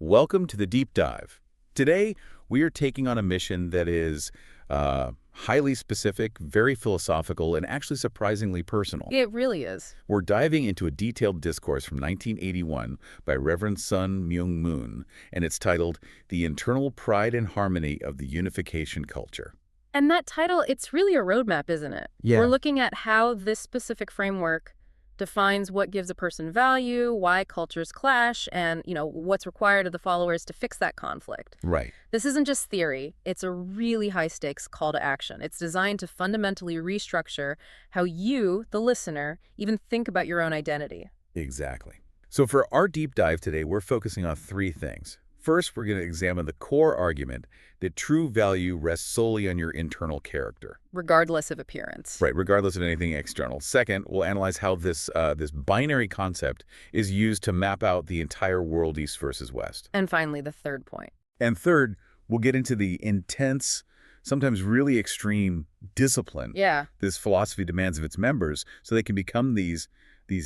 Welcome to the Deep Dive. Today, we are taking on a mission that is highly specific, very philosophical, and actually surprisingly personal. It really is. We're diving into a detailed discourse from 1981 by Reverend Sun Myung Moon, and it's titled The Internal Pride and Harmony of the Unification Culture. And that title, it's really a roadmap, isn't it? Yeah. We're looking at how this specific framework defines what gives a person value, why cultures clash, and, what's required of the followers to fix that conflict. Right. This isn't just theory. It's a really high-stakes call to action. It's designed to fundamentally restructure how you, the listener, even think about your own identity. Exactly. So for our deep dive today, we're focusing on three things. First, we're going to examine the core argument that true value rests solely on your internal character. Regardless of appearance. Right, regardless of anything external. Second, we'll analyze how this binary concept is used to map out the entire world, East versus West. And finally, the third point. And third, we'll get into the intense, sometimes really extreme discipline this philosophy demands of its members so they can become these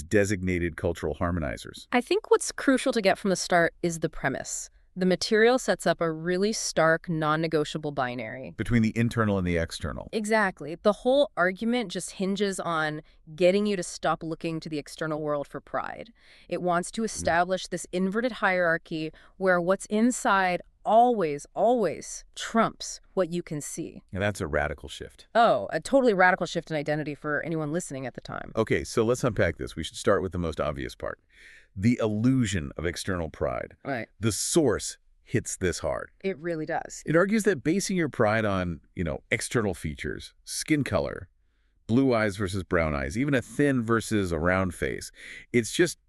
designated cultural harmonizers. I think what's crucial to get from the start is the premise. The material sets up a really stark, non-negotiable binary. Between the internal and the external. Exactly. The whole argument just hinges on getting you to stop looking to the external world for pride. It wants to establish this inverted hierarchy where what's inside always trumps what you can see. And that's a radical shift. Oh, a totally radical shift in identity for anyone listening at the time. Okay, so let's unpack this. We should start with the most obvious part. The illusion of external pride. Right. The source hits this hard. It really does. It argues that basing your pride on, external features, skin color, blue eyes versus brown eyes, even a thin versus a round face, it's just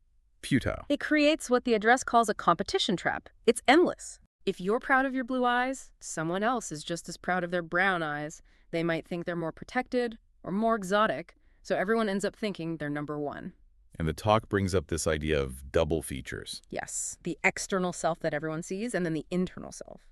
futile. It creates what the address calls a competition trap. It's endless. If you're proud of your blue eyes, someone else is just as proud of their brown eyes. They might think they're more protected or more exotic, so everyone ends up thinking they're number one. And the talk brings up this idea of double features. Yes, the external self that everyone sees, and then the internal self,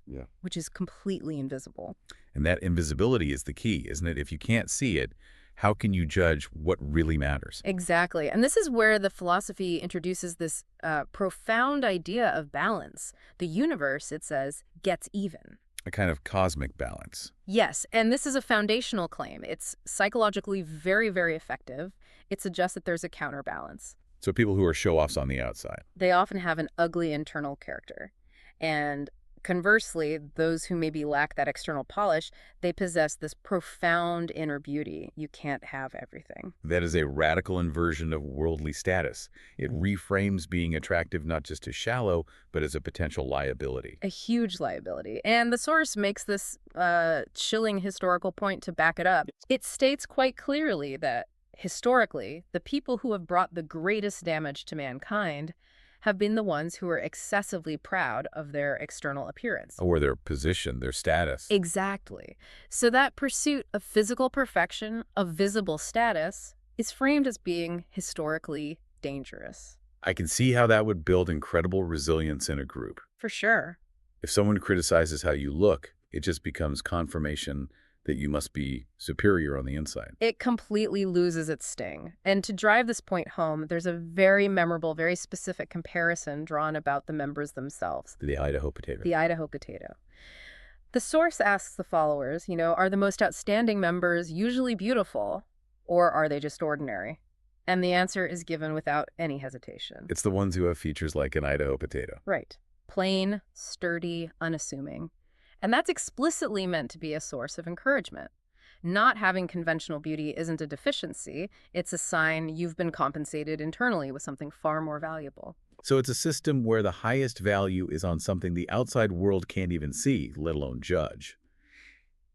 which is completely invisible. And that invisibility is the key, isn't it? If you can't see it, how can you judge what really matters? Exactly. And this is where the philosophy introduces this profound idea of balance. The universe, it says, gets even. A kind of cosmic balance. Yes, and this is a foundational claim. It's psychologically very, very effective. It suggests that there's a counterbalance. So people who are show-offs on the outside. They often have an ugly internal character. And conversely, those who maybe lack that external polish, they possess this profound inner beauty. You can't have everything. That is a radical inversion of worldly status. It reframes being attractive not just as shallow, but as a potential liability. A huge liability. And the source makes this chilling historical point to back it up. It states quite clearly that historically, the people who have brought the greatest damage to mankind have been the ones who are excessively proud of their external appearance. Or their position, their status. Exactly. So that pursuit of physical perfection, of visible status, is framed as being historically dangerous. I can see how that would build incredible resilience in a group. For sure. If someone criticizes how you look, it just becomes confirmation that you must be superior on the inside. It completely loses its sting. And to drive this point home, there's a very memorable, very specific comparison drawn about the members themselves. The Idaho potato. The Idaho potato. The source asks the followers, are the most outstanding members usually beautiful, or are they just ordinary? And the answer is given without any hesitation. It's the ones who have features like an Idaho potato. Right. Plain, sturdy, unassuming. And that's explicitly meant to be a source of encouragement. Not having conventional beauty isn't a deficiency. It's a sign you've been compensated internally with something far more valuable. So it's a system where the highest value is on something the outside world can't even see, let alone judge.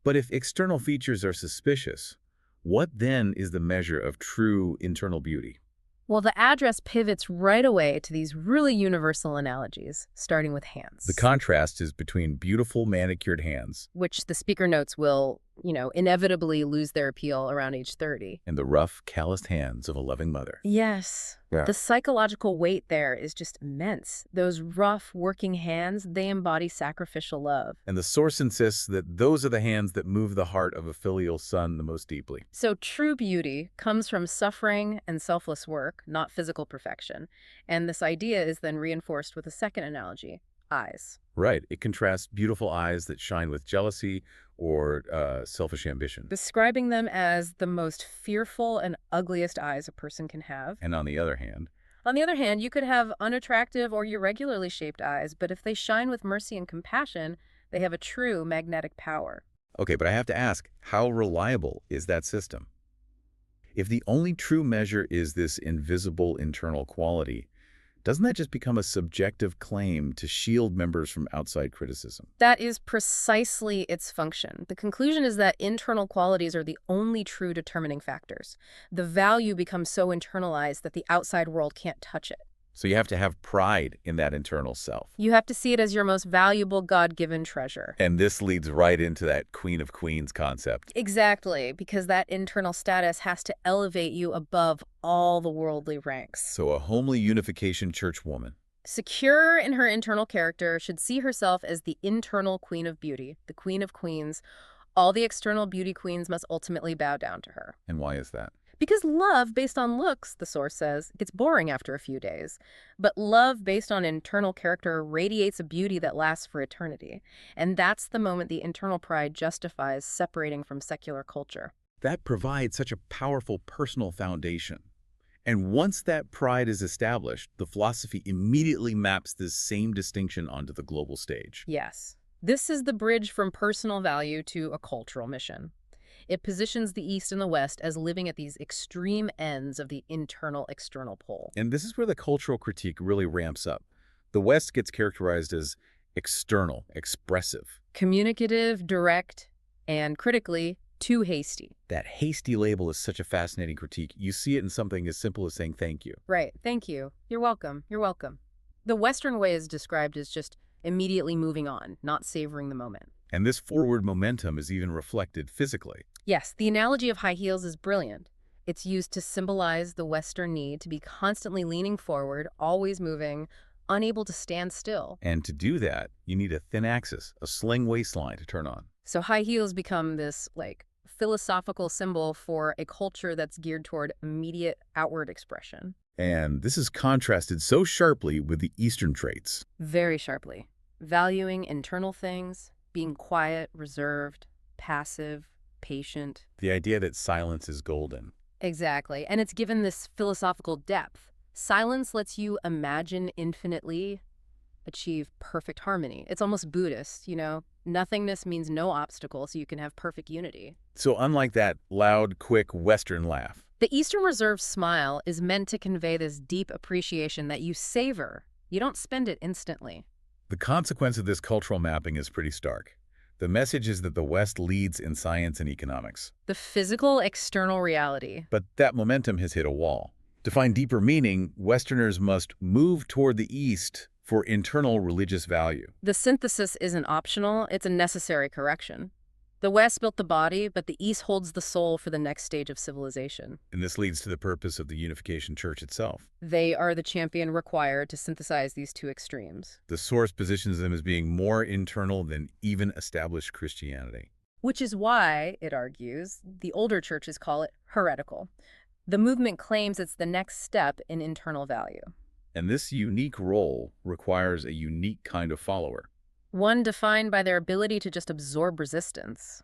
But if external features are suspicious, what then is the measure of true internal beauty? Well, the address pivots right away to these really universal analogies, starting with hands. The contrast is between beautiful manicured hands, which the speaker notes will, inevitably lose their appeal around age 30. and the rough, calloused hands of a loving mother. Yes. Yeah. The psychological weight there is just immense. Those rough, working hands, they embody sacrificial love. And the source insists that those are the hands that move the heart of a filial son the most deeply. So true beauty comes from suffering and selfless work, not physical perfection. And this idea is then reinforced with a second analogy. eyes. Right. It contrasts beautiful eyes that shine with jealousy or selfish ambition. Describing them as the most fearful and ugliest eyes a person can have. And on the other hand, On the other hand, you could have unattractive or irregularly shaped eyes, but if they shine with mercy and compassion, they have a true magnetic power. okay, but I have to ask, how reliable is that system? If the only true measure is this invisible internal quality, doesn't that just become a subjective claim to shield members from outside criticism? That is precisely its function. The conclusion is that internal qualities are the only true determining factors. The value becomes so internalized that the outside world can't touch it. So you have to have pride in that internal self. You have to see it as your most valuable God-given treasure. And this leads right into that Queen of Queens concept. Exactly, because that internal status has to elevate you above all the worldly ranks. So a homely Unification church woman. Secure in her internal character, should see herself as the internal queen of beauty, the queen of queens. All the external beauty queens must ultimately bow down to her. And why is that? Because love based on looks, the source says, gets boring after a few days. But love based on internal character radiates a beauty that lasts for eternity. And that's the moment the internal pride justifies separating from secular culture. That provides such a powerful personal foundation. And once that pride is established, the philosophy immediately maps this same distinction onto the global stage. Yes, this is the bridge from personal value to a cultural mission. It positions the East and the West as living at these extreme ends of the internal-external pole. And this is where the cultural critique really ramps up. The West gets characterized as external, expressive. Communicative, direct, and critically, too hasty. That hasty label is such a fascinating critique. You see it in something as simple as saying thank you. Right, thank you. You're welcome. You're welcome. The Western way is described as just immediately moving on, not savoring the moment. And this forward momentum is even reflected physically. Yes, the analogy of high heels is brilliant. It's used to symbolize the Western need to be constantly leaning forward, always moving, unable to stand still. And to do that, you need a thin axis, a sling waistline to turn on. So high heels become this, philosophical symbol for a culture that's geared toward immediate outward expression. And this is contrasted so sharply with the Eastern traits. Very sharply. Valuing internal things, being quiet, reserved, passive, patient. The idea that silence is golden. Exactly. And it's given this philosophical depth. Silence lets you imagine infinitely, achieve perfect harmony. It's almost Buddhist, you know? Nothingness means no obstacle, so you can have perfect unity. So unlike that loud, quick Western laugh, The Eastern Reserve smile is meant to convey this deep appreciation that you savor. You don't spend it instantly. the consequence of this cultural mapping is pretty stark. The message is that the West leads in science and economics. The physical external reality. But that momentum has hit a wall. To find deeper meaning, Westerners must move toward the East for internal religious value. The synthesis isn't optional, it's a necessary correction. The West built the body, but the East holds the soul for the next stage of civilization. And this leads to the purpose of the Unification Church itself. They are the champion required to synthesize these two extremes. The source positions them as being more internal than even established Christianity. Which is why, it argues, the older churches call it heretical. The movement claims it's the next step in internal value. And this unique role requires a unique kind of follower. One defined by their ability to just absorb resistance.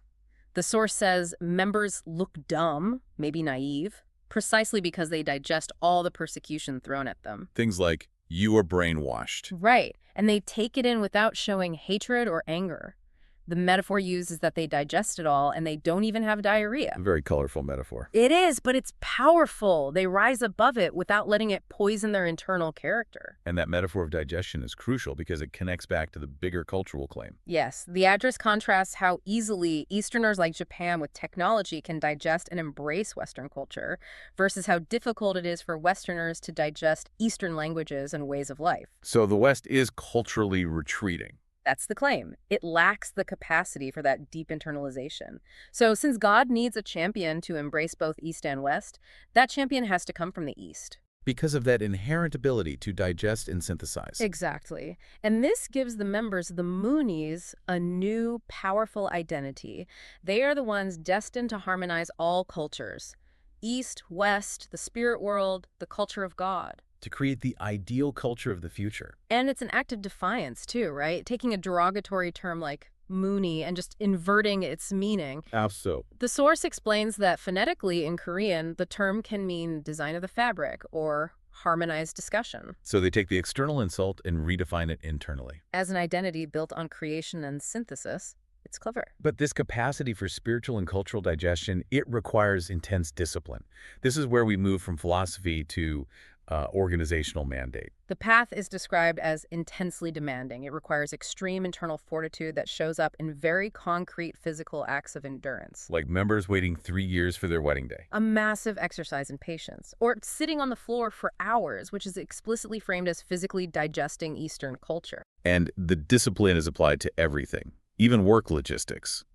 The source says members look dumb, maybe naive, precisely because they digest all the persecution thrown at them. Things like, you are brainwashed. Right, and they take it in without showing hatred or anger. The metaphor used is that they digest it all and they don't even have diarrhea. A very colorful metaphor. It is, but it's powerful. They rise above it without letting it poison their internal character. And that metaphor of digestion is crucial because it connects back to the bigger cultural claim. Yes, the address contrasts how easily Easterners like Japan with technology can digest and embrace Western culture versus how difficult it is for Westerners to digest Eastern languages and ways of life. So the West is culturally retreating. That's the claim. It lacks the capacity for that deep internalization. So since God needs a champion to embrace both East and West, that champion has to come from the East. Because of that inherent ability to digest and synthesize. Exactly. And this gives the members, the Moonies, a new, powerful identity. They are the ones destined to harmonize all cultures. East, West, the spirit world, the culture of God. to create the ideal culture of the future. And it's an act of defiance, too, right? Taking a derogatory term like Mooney and just inverting its meaning. Also, The source explains that phonetically in Korean, the term can mean design of the fabric or harmonized discussion. so they take the external insult and redefine it internally. As an identity built on creation and synthesis, it's clever. But this capacity for spiritual and cultural digestion, it requires intense discipline. This is where we move from philosophy to organizational mandate. The path is described as intensely demanding. It requires extreme internal fortitude that shows up in very concrete physical acts of endurance. Like members waiting 3 years for their wedding day. A massive exercise in patience. Or sitting on the floor for hours, which is explicitly framed as physically digesting Eastern culture. And the discipline is applied to everything, even work logistics.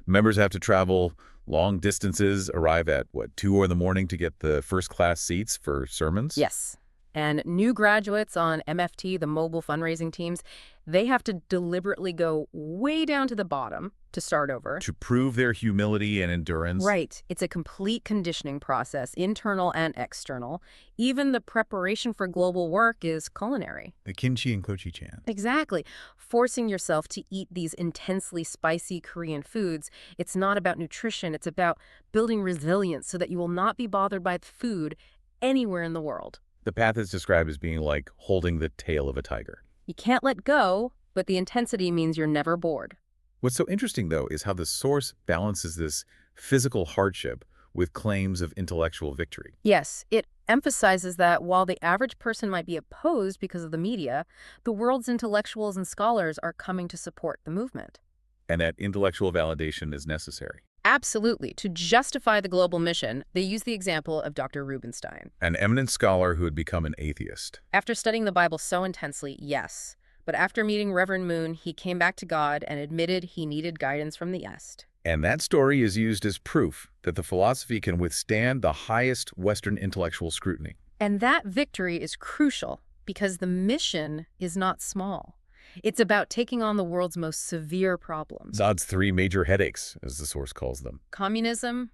Members have to travel long distances, arrive at, 2 in the morning to get the first-class seats for sermons? Yes. And new graduates on MFT, the mobile fundraising teams, they have to deliberately go way down to the bottom to start over. To prove their humility and endurance? Right. It's a complete conditioning process, internal and external. Even the preparation for global work is culinary. The kimchi and kochi-chan. Exactly. Forcing yourself to eat these intensely spicy Korean foods, it's not about nutrition, it's about building resilience so that you will not be bothered by the food anywhere in the world. The path is described as being like holding the tail of a tiger. You can't let go, but the intensity means you're never bored. What's so interesting, though, is how the source balances this physical hardship with claims of intellectual victory. Yes, it emphasizes that while the average person might be opposed because of the media, the world's intellectuals and scholars are coming to support the movement. And that intellectual validation is necessary. Absolutely. To justify the global mission, they use the example of Dr. Rubinstein. An eminent scholar who had become an atheist. After studying the Bible so intensely, yes. But after meeting Reverend Moon, he came back to God and admitted he needed guidance from the East. And that story is used as proof that the philosophy can withstand the highest Western intellectual scrutiny. And that victory is crucial because the mission is not small. It's about taking on the world's most severe problems. Zod's 3 major headaches, as the source calls them. Communism,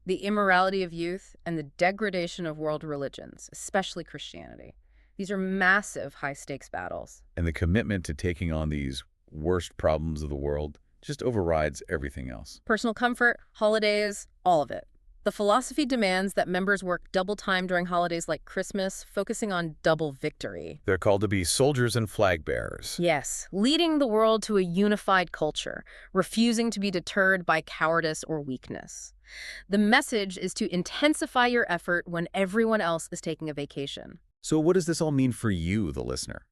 the immorality of youth, and the degradation of world religions, especially Christianity. These are massive high-stakes battles. And the commitment to taking on these worst problems of the world just overrides everything else. Personal comfort, holidays, all of it. The philosophy demands that members work double time during holidays like Christmas, focusing on double victory. They're called to be soldiers and flag bearers. Yes, leading the world to a unified culture, refusing to be deterred by cowardice or weakness. The message is to intensify your effort when everyone else is taking a vacation. So what does this all mean for you, the listener?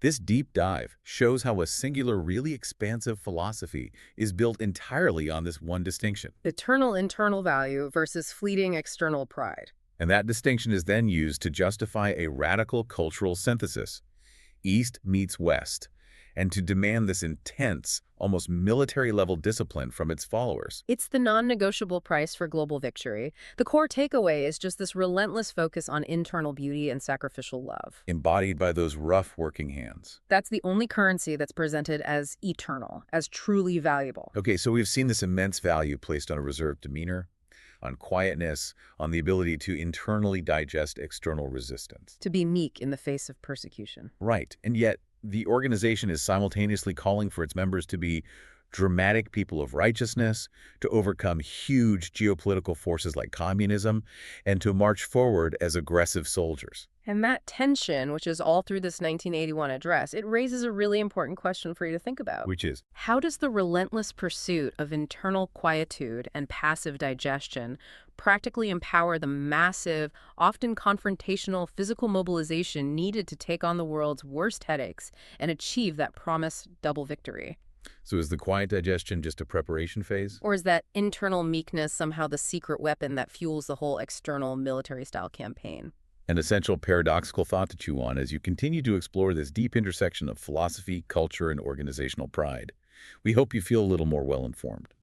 This deep dive shows how a singular, really expansive philosophy is built entirely on this one distinction. Eternal internal value versus fleeting external pride. And that distinction is then used to justify a radical cultural synthesis, East meets West, and to demand this intense, almost military-level discipline from its followers. It's the non-negotiable price for global victory. The core takeaway is just this relentless focus on internal beauty and sacrificial love. Embodied by those rough working hands. That's the only currency that's presented as eternal, as truly valuable. Okay, so we've seen this immense value placed on a reserved demeanor, on quietness, on the ability to internally digest external resistance. To be meek in the face of persecution. Right, and yet the organization is simultaneously calling for its members to be dramatic people of righteousness, to overcome huge geopolitical forces like communism, and to march forward as aggressive soldiers. And that tension, which is all through this 1981 address, it raises a really important question for you to think about. Which is, how does the relentless pursuit of internal quietude and passive digestion practically empower the massive, often confrontational physical mobilization needed to take on the world's worst headaches and achieve that promised double victory? so is the quiet digestion just a preparation phase? Or is that internal meekness somehow the secret weapon that fuels the whole external military-style campaign? An essential paradoxical thought to chew on as you continue to explore this deep intersection of philosophy, culture, and organizational pride. We hope you feel a little more well-informed.